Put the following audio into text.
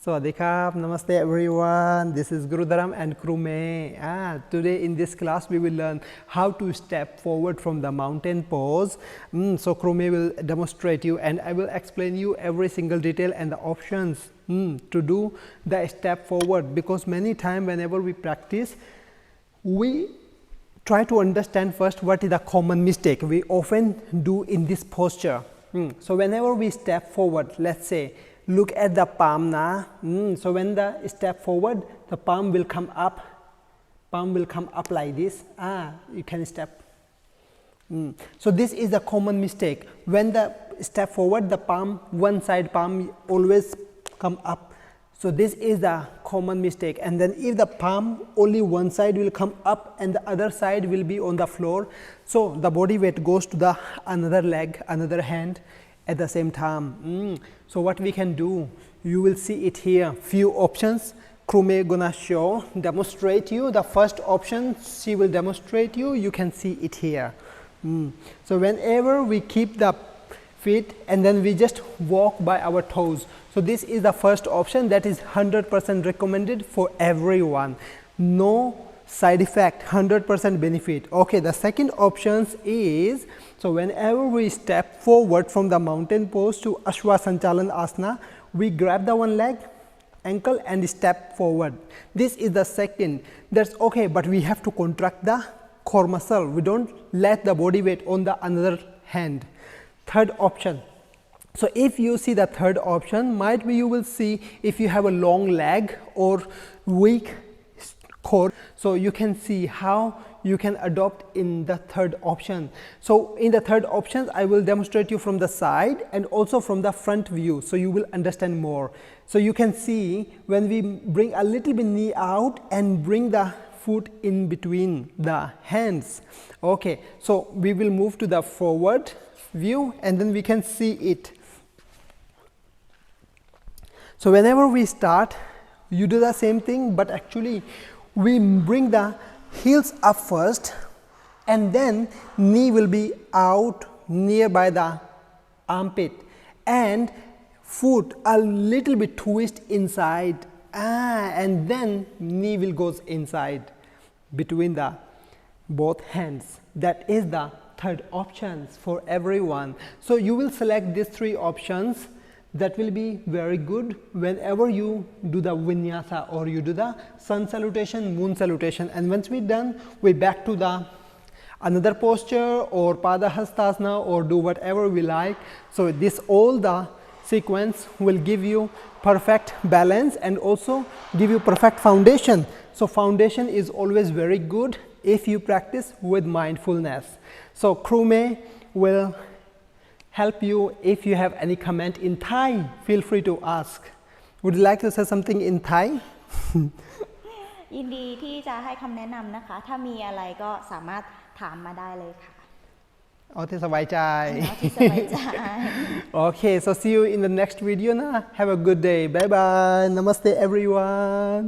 Sawadee krap, namaste everyone. This is Guru Dharam and Kru May. Today in this class we will learn how to step forward from the mountain pose. So Kru May will demonstrate you and I will explain you every single detail and the options to do the step forward, because many times whenever we practice, we try to understand first what is the common mistake we often do in this posture. So whenever we step forward, let's say, look at the palm now. So when the step forward, the palm will come up. Palm will come up like this. You can step. So this is the common mistake. When the step forward, the palm, one side palm always come up. So this is the common mistake. And then if the palm, only one side will come up and the other side will be on the floor. So the body weight goes to the another leg, another hand at the same time. So what we can do, you will see it here, few options. Kru May gonna demonstrate you. The first option she will demonstrate you, you can see it here. So whenever we keep the feet and then we just walk by our toes. So this is the first option that is 100% recommended for everyone. No side effect, 100% benefit. Okay, the second option is, so whenever we step forward from the mountain pose to Ashwa Sanchalan Asana, we grab the one leg, ankle and step forward. This is the second. That's okay, but we have to contract the core muscle. We don't let the body weight on the another hand. Third option. So if you see the third option, might be you will see if you have a long leg or weak core, so you can see how you can adopt in the third option. So in the third option, I will demonstrate you from the side and also from the front view, so you will understand more. So you can see when we bring a little bit knee out and bring the foot in between the hands. Okay, so we will move to the forward view and then we can see it. So whenever we start, you do the same thing, but actually we bring the heels up first and then knee will be out nearby the armpit and foot a little bit twist inside, and then knee will goes inside between the both hands. That is the third options for everyone. So you will select these three options. That will be very good whenever you do the vinyasa or you do the sun salutation, moon salutation. And once we're done, we back to the another posture or Padahastasana or do whatever we like. So this all the sequence will give you perfect balance and also give you perfect foundation. So foundation is always very good if you practice with mindfulness. So Kru May will help you. If you have any comment in Thai, feel free to ask. Would you like to say something in Thai? ยินดีที่จะให้คำแนะนำนะคะถ้ามีอะไรก็สามารถถามมาได้เลยค่ะเอาที่สบายใจ เอาที่สบายใจ Okay, so see you in the next video na. Have a good day. Bye bye. Namaste everyone.